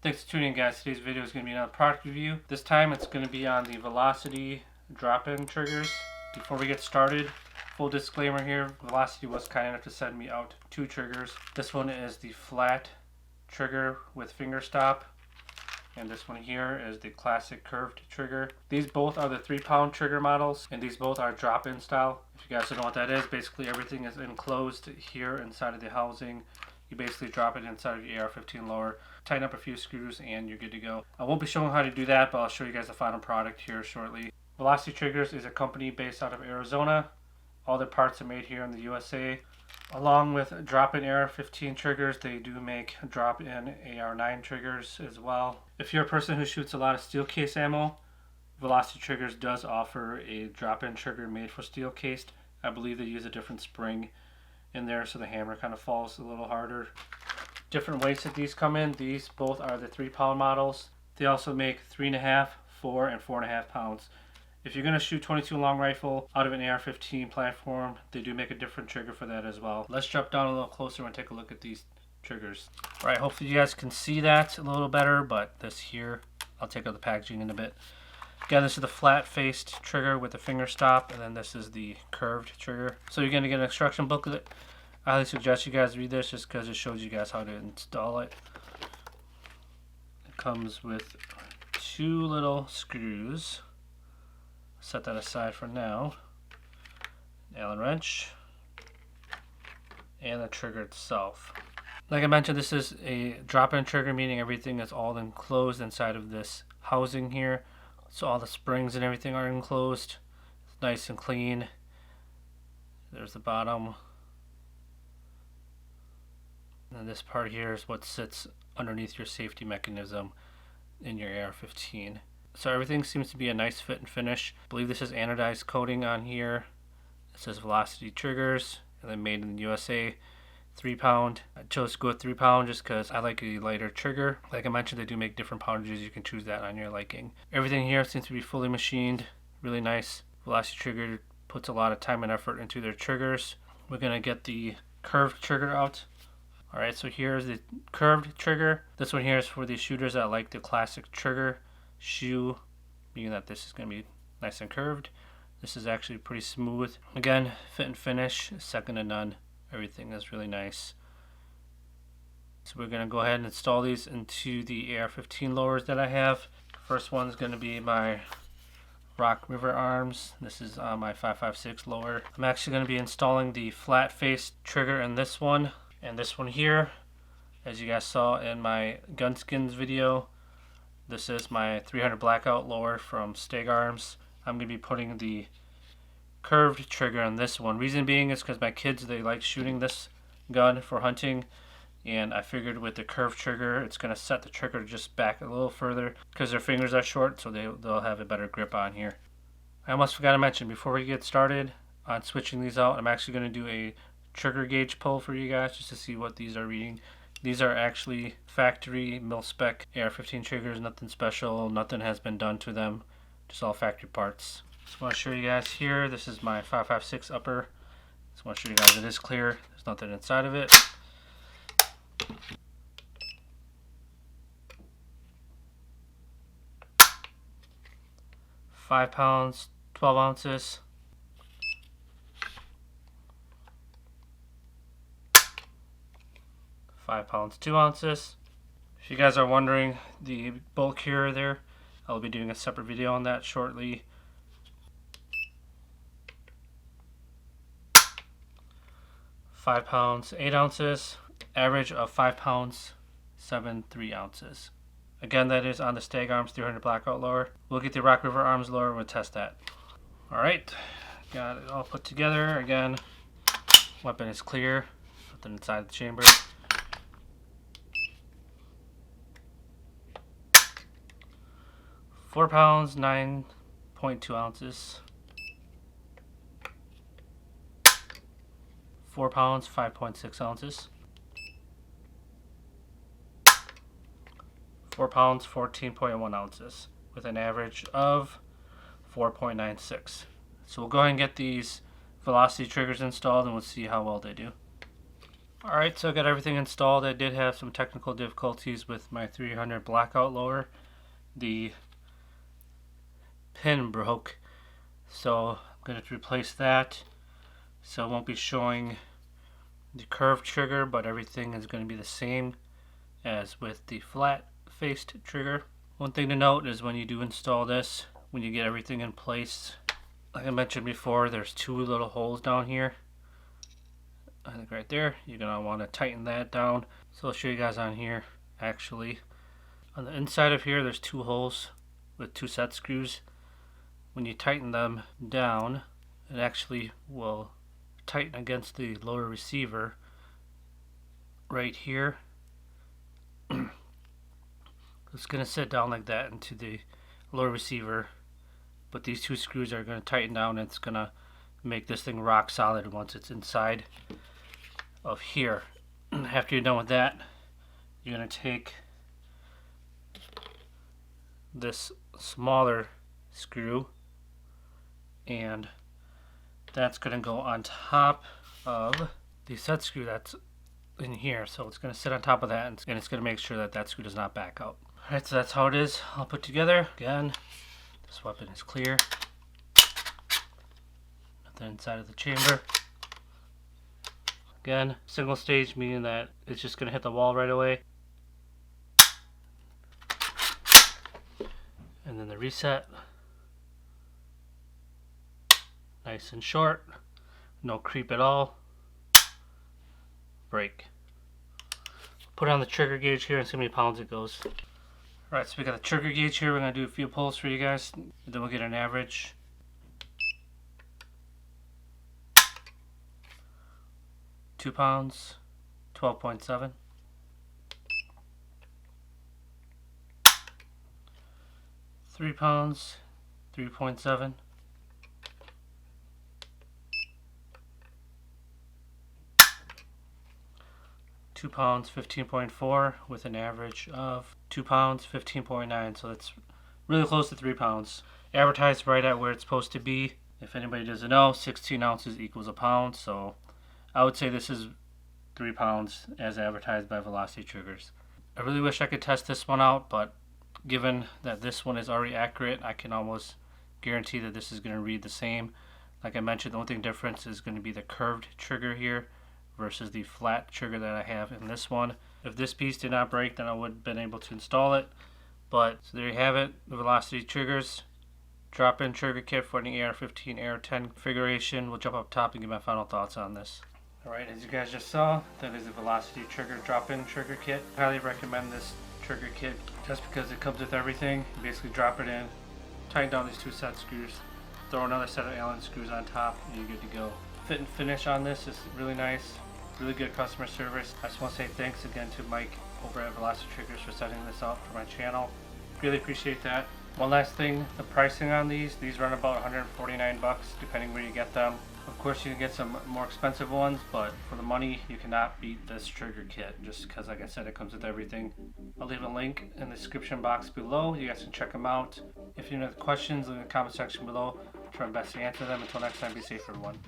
Thanks for tuning in, guys. Today's video is going to be another product review. This time it's going to be on the Velocity drop-in triggers. Before we get started, full disclaimer here, Velocity was kind enough to send me out 2 triggers. This one is the flat trigger with finger stop, and this one here is the classic curved trigger. These both are the 3-pound trigger models, and these both are drop-in style. If you guys don't know what that is, basically everything is enclosed here inside of the housing. You basically drop it inside of your AR15 lower, tighten up a few screws, and you're good to go. I won't be showing how to do that, but I'll show you guys the final product here shortly. Velocity Triggers is a company based out of Arizona. All their parts are made here in the USA. Along with drop-in AR15 triggers, they do make drop-in AR9 triggers as well. If you're a person who shoots a lot of steel case ammo, Velocity Triggers does offer a drop-in trigger made for steel cased. I believe they use a different spring in there so the hammer kind of falls a little harder. Different weights that these come in. These both are the 3-pound models. They also make 3.5, 4, and 4.5 pounds. If you're going to shoot 22 long rifle out of an AR-15 platform, they do make a different trigger for that as well. Let's jump down a little closer and take a look at these triggers. Alright, hopefully you guys can see that a little better, but this here, I'll take out the packaging in a bit. Again, this is the flat-faced trigger with the finger stop, and then this is the curved trigger. So you're going to get an instruction booklet. I highly suggest you guys read this just because it shows you guys how to install it. It comes with 2 little screws. Set that aside for now. An Allen wrench. And the trigger itself. Like I mentioned, this is a drop-in trigger, meaning everything is all enclosed inside of this housing here. So all the springs and everything are enclosed. It's nice and clean. There's the bottom. And this part here is what sits underneath your safety mechanism in your AR-15. So everything seems to be a nice fit and finish. I believe this is anodized coating on here. It says Velocity Triggers, and then made in the USA. 3-pound. I chose to go with 3-pound just because I like a lighter trigger. Like I mentioned, they do make different poundages. You can choose that on your liking. Everything here seems to be fully machined. Really nice. Velocity Trigger puts a lot of time and effort into their triggers. We're going to get the curved trigger out. Alright, so here's the curved trigger. This one here is for the shooters that like the classic trigger shoe, meaning that this is going to be nice and curved. This is actually pretty smooth. Again, fit and finish, second to none. Everything is really nice. So we're going to go ahead and install these into the AR-15 lowers that I have. First one is going to be my Rock River arms. This is on my 5.56 lower. I'm actually going to be installing the flat face trigger in this one and this one here. As you guys saw in my gun skins video, this is my 300 blackout lower from Steg Arms. I'm going to be putting the curved trigger on this one. Reason being is because my kids, they like shooting this gun for hunting, and I figured with the curved trigger it's going to set the trigger just back a little further because their fingers are short, so they'll have a better grip on here. I almost forgot to mention before we get started on switching these out, I'm actually going to do a trigger gauge pull for you guys just to see what these are reading. These are actually factory mil-spec AR-15 triggers, nothing special, nothing has been done to them, just all factory parts. Just want to show you guys here, this is my 5.56 upper. Just want to show you guys it is clear, there's nothing inside of it. £5, 12 ounces. £5, 2 ounces. If you guys are wondering the bulk here or there, I'll be doing a separate video on that shortly. £5, 8 ounces. Average of 5 pounds, 7.3 ounces. Again, that is on the Steg Arms 300 blackout lower. We'll get the Rock River Arms lower and we'll test that. Alright, got it all put together. Again, weapon is clear. Nothing inside the chamber. £4, 9.2 ounces. 4 pounds, 5.6 ounces. 4 pounds, 14.1 ounces, with an average of 4.96. So we'll go ahead and get these Velocity triggers installed and we'll see how well they do. Alright, so I got everything installed. I did have some technical difficulties with my 300 blackout lower. The pin broke, so I'm going to replace that. So it won't be showing the curved trigger, but everything is going to be the same as with the flat faced trigger. One thing to note is when you do install this, when you get everything in place, like I mentioned before, there's two little holes down here. I think right there, you're going to want to tighten that down. So I'll show you guys on here. Actually, on the inside of here, there's two holes with two set screws. When you tighten them down, it actually will tighten against the lower receiver right here. It's going to sit down like that into the lower receiver, but these two screws are going to tighten down, and it's going to make this thing rock solid once it's inside of here. After you're done with that, you're going to take this smaller screw, and that's going to go on top of the set screw that's in here. So it's going to sit on top of that, and it's going to make sure that that screw does not back out. Alright, so that's how it is all put together. Again, this weapon is clear. Nothing inside of the chamber. Again, single stage, meaning that it's just going to hit the wall right away. And then the reset. Nice and short. No creep at all. Break. Put on the trigger gauge here and see how many pounds it goes. Alright, so we got the trigger gauge here. We're going to do a few pulls for you guys. Then we'll get an average. £2, 12.7. £3, 3.7. £2, 15.4, with an average of £2, 15.9. So that's really close to 3 pounds. Advertised right at where it's supposed to be. If anybody doesn't know, 16 ounces equals a pound. So I would say this is 3 pounds as advertised by Velocity Triggers. I really wish I could test this one out, but given that this one is already accurate, I can almost guarantee that this is going to read the same. Like I mentioned, the only thing difference is going to be the curved trigger here versus the flat trigger that I have in this one. If this piece did not break, then I would have been able to install it. But so there you have it, the Velocity Triggers drop-in trigger kit for the AR15, AR10 configuration. We'll jump up top and give my final thoughts on this. Alright, as you guys just saw, that is a Velocity Trigger drop-in trigger kit. I highly recommend this trigger kit just because it comes with everything. You basically drop it in, tighten down these two set screws, throw another set of Allen screws on top, and you're good to go. Fit and finish on this is really nice. Really good customer service. I just want to say thanks again to Mike over at Velocity Triggers for setting this up for my channel. Really appreciate that. One last thing, the pricing on these run about $149 depending where you get them. Of course you can get some more expensive ones, but for the money you cannot beat this trigger kit just because, like I said, it comes with everything. I'll leave a link in the description box below. You guys can check them out. If you have any questions, leave in the comment section below. I'll try my best to answer them. Until next time, be safe everyone.